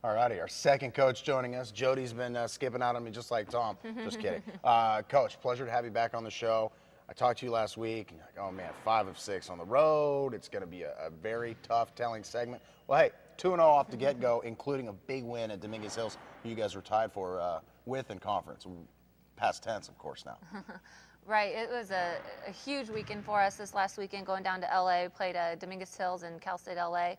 All righty, our second coach joining us. Jody's been skipping out on me just like Tom. Just kidding. Coach, pleasure to have you back on the show. I talked to you last week, and you're like, oh man, 5 of 6 on the road. It's going to be a very tough telling segment. Well, hey, 2-0 off the get-go, including a big win at Dominguez Hills, who you guys were tied for with in conference. Past tense, of course, now. Right, it was a huge weekend for us this last weekend, going down to LA, played Dominguez Hills and Cal State LA.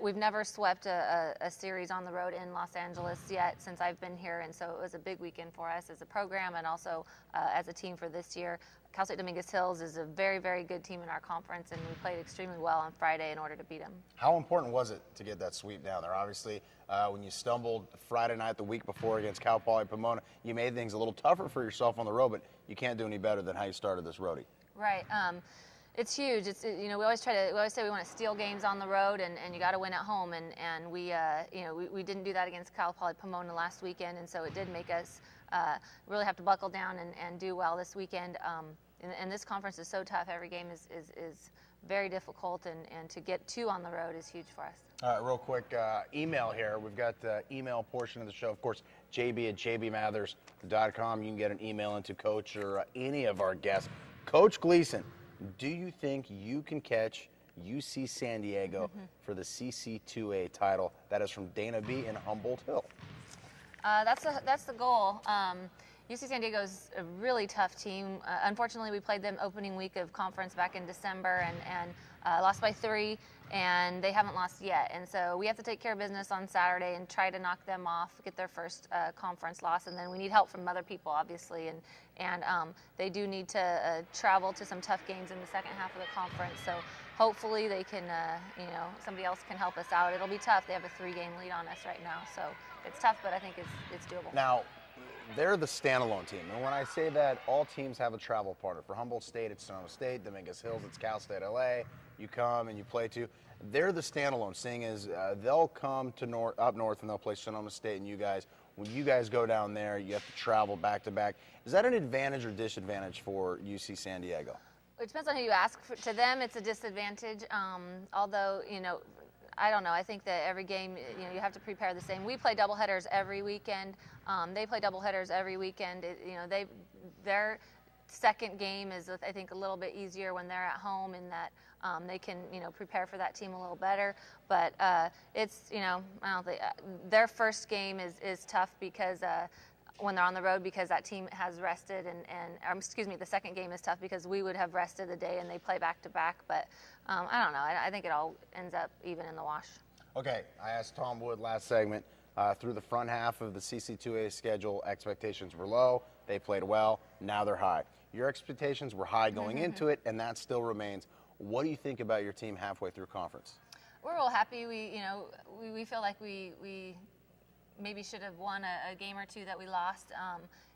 We've never swept a series on the road in Los Angeles yet since I've been here, and so it was a big weekend for us as a program and also as a team for this year. Cal State Dominguez Hills is a very, very good team in our conference, and we played extremely well on Friday in order to beat them. How important was it to get that sweep down there? Obviously, when you stumbled Friday night the week before against Cal Poly Pomona, you made things a little tougher for yourself on the road, but you can't do any better than how you started this roadie. Right. It's huge. We always say we want to steal games on the road, and you got to win at home. And we didn't do that against Cal Poly Pomona last weekend, and so it did make us really have to buckle down and do well this weekend. And this conference is so tough. Every game is very difficult, and to get 2 on the road is huge for us. All right, real quick email here. We've got the email portion of the show. Of course, jb@jbmathers.com. You can get an email into Coach or any of our guests. Coach Gleason, do you think you can catch UC San Diego for the CC2A title? That is from Dana B. in Humboldt Hill. That's the goal. UC San Diego is a really tough team. Unfortunately, we played them opening week of conference back in December and lost by 3, and they haven't lost yet. And so we have to take care of business on Saturday and try to knock them off, get their first conference loss, and then we need help from other people, obviously. And they do need to travel to some tough games in the second half of the conference. So hopefully they can, somebody else can help us out. It'll be tough. They have a 3-game lead on us right now, so it's tough, but I think it's doable. Now, they're the standalone team, and when I say that, all teams have a travel partner. For Humboldt State, it's Sonoma State. Dominguez Hills, it's Cal State LA. You come and you play too. They're the standalone, seeing as they'll come to up north and they'll play Sonoma State and you guys. When you guys go down there, you have to travel back to back. Is that an advantage or disadvantage for UC San Diego? It depends on who you ask. To them, it's a disadvantage. Although, I don't know. I think that every game, you have to prepare the same. We play doubleheaders every weekend. They play doubleheaders every weekend. Their second game is, I think, a little bit easier when they're at home, in that they can, prepare for that team a little better. But it's, I don't think their first game is tough because when they're on the road, because that team has rested, the second game is tough because we would have rested the day and they play back to back. But I don't know. I think it all ends up even in the wash. Okay, I asked Tom Wood last segment. Through the front half of the CC2A schedule, expectations were low. They played well. Now they're high. Your expectations were high going into it, and that still remains. What do you think about your team halfway through conference? We're real happy. We feel like we maybe should have won a game or 2 that we lost,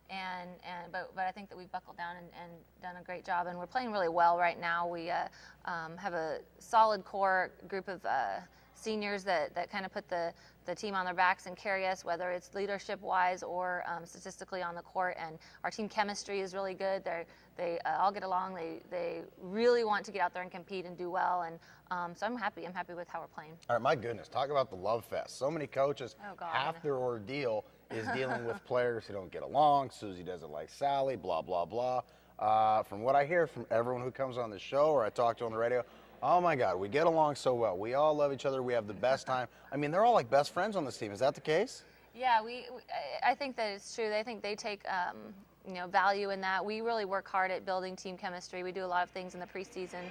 but I think that we've buckled down and done a great job, and we're playing really well right now. We have a solid core group of seniors that kind of put the team on their backs and carry us, whether it's leadership-wise or statistically on the court. And our team chemistry is really good. They all get along. They really want to get out there and compete and do well. And so I'm happy. I'm happy with how we're playing. All right, my goodness, talk about the love fest. So many coaches, half their ordeal is dealing with players who don't get along. Susie doesn't like Sally, blah, blah, blah. From what I hear from everyone who comes on the show or I talk to on the radio, oh my God, we get along so well. We all love each other. We have the best time. I mean, they're all like best friends on this team. Is that the case? Yeah, I think that it's true. I think they take value in that. We really work hard at building team chemistry. We do a lot of things in the preseason.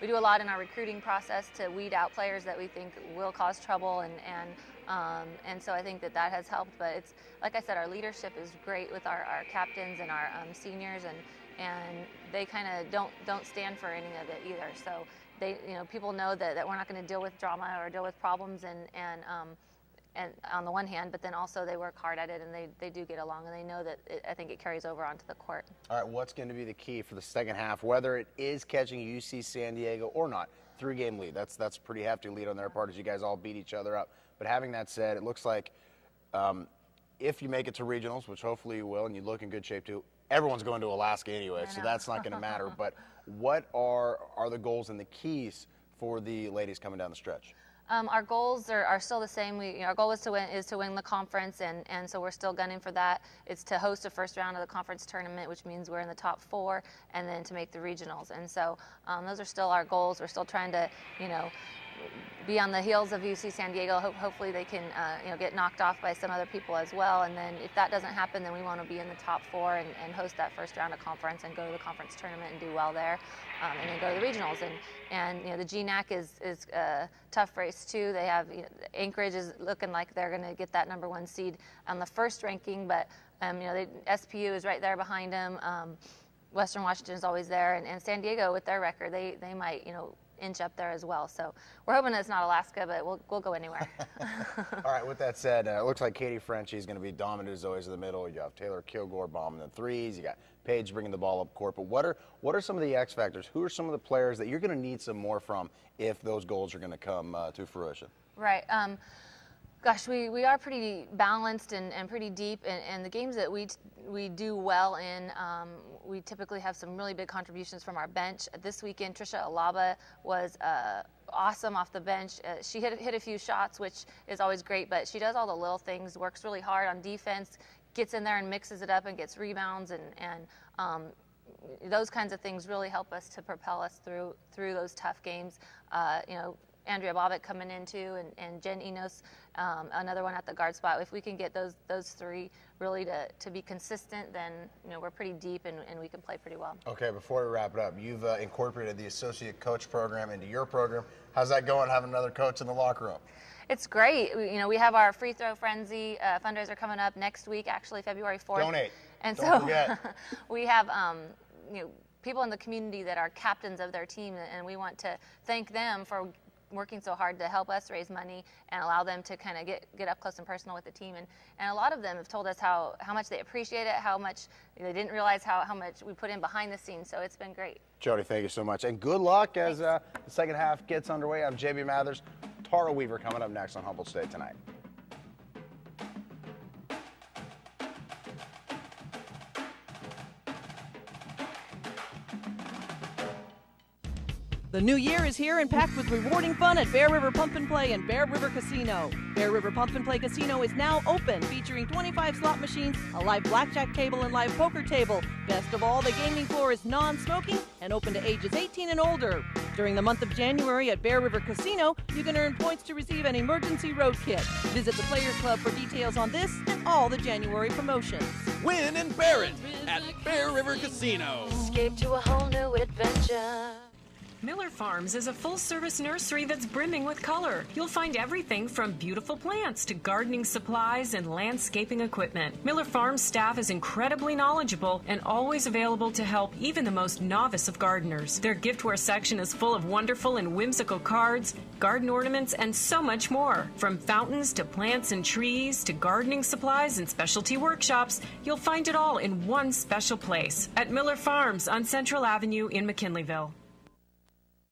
We do a lot in our recruiting process to weed out players that we think will cause trouble, and so I think that has helped. But it's, like I said, our leadership is great with our captains and our seniors, and they kind of don't stand for any of it either. So people know that we're not going to deal with drama or deal with problems, and on the one hand, but then also they work hard at it, and they do get along, and they know that I think it carries over onto the court. All right, what's going to be the key for the second half, whether it is catching UC San Diego or not? 3-game lead. That's a pretty hefty lead on their part, as you guys all beat each other up. But having that said, it looks like if you make it to regionals, which hopefully you will, and you look in good shape too, everyone's going to Alaska anyway, so that's not going to matter. But what are the goals and the keys for the ladies coming down the stretch? Our goals are still the same. Our goal is to win the conference, and so we're still gunning for that. It's to host a first round of the conference tournament, which means we're in the top 4, and then to make the regionals. And so those are still our goals. We're still trying to, be on the heels of UC San Diego. Hopefully they can, get knocked off by some other people as well. And then if that doesn't happen, then we want to be in the top 4 and host that first round of conference and go to the conference tournament and do well there, and then go to the regionals. And the GNAC is a tough race too. They have Anchorage is looking like they're going to get that #1 seed on the first ranking, but SPU is right there behind them. Western Washington is always there, and San Diego with their record, they might inch up there as well. So we're hoping it's not Alaska, but we'll go anywhere. All right, with that said, it looks like Katie Frenchie is going to be dominant as always in the middle. You have Taylor Kilgore bombing the threes. You got Paige bringing the ball up court. But what are some of the X factors? Who are some of the players that you're going to need some more from if those goals are going to come to fruition? Right. Gosh, we are pretty balanced and pretty deep, and the games that we do well in, we typically have some really big contributions from our bench. This weekend, Trisha Alaba was awesome off the bench. She hit a few shots, which is always great, but she does all the little things, works really hard on defense, gets in there and mixes it up and gets rebounds, and those kinds of things really help us to propel us through those tough games. Andrea Bobbitt coming in too, and Jen Enos, another one at the guard spot. If we can get those 3 really to be consistent, then we're pretty deep and we can play pretty well. Okay, before we wrap it up, you've incorporated the associate coach program into your program. How's that going, having another coach in the locker room? It's great. We have our free throw frenzy fundraiser coming up next week, actually February 4th. Donate. And Don't forget. We have people in the community that are captains of their team, and we want to thank them for working so hard to help us raise money and allow them to kind of get up close and personal with the team. And a lot of them have told us how much they appreciate it, how much they didn't realize how much we put in behind the scenes. So it's been great. Jody, thank you so much. And good luck as the second half gets underway. I'm JB Mathers. Tara Weaver coming up next on Humboldt State Tonight. The new year is here and packed with rewarding fun at Bear River Pump and Play and Bear River Casino. Bear River Pump and Play Casino is now open, featuring 25 slot machines, a live blackjack table, and live poker table. Best of all, the gaming floor is non-smoking and open to ages 18 and older. During the month of January at Bear River Casino, you can earn points to receive an emergency road kit. Visit the Players Club for details on this and all the January promotions. Win and bear it at Bear River Casino. Escape to a whole new adventure. Miller Farms is a full-service nursery that's brimming with color. You'll find everything from beautiful plants to gardening supplies and landscaping equipment. Miller Farms staff is incredibly knowledgeable and always available to help even the most novice of gardeners. Their giftware section is full of wonderful and whimsical cards, garden ornaments, and so much more. From fountains to plants and trees to gardening supplies and specialty workshops, you'll find it all in one special place at Miller Farms on Central Avenue in McKinleyville.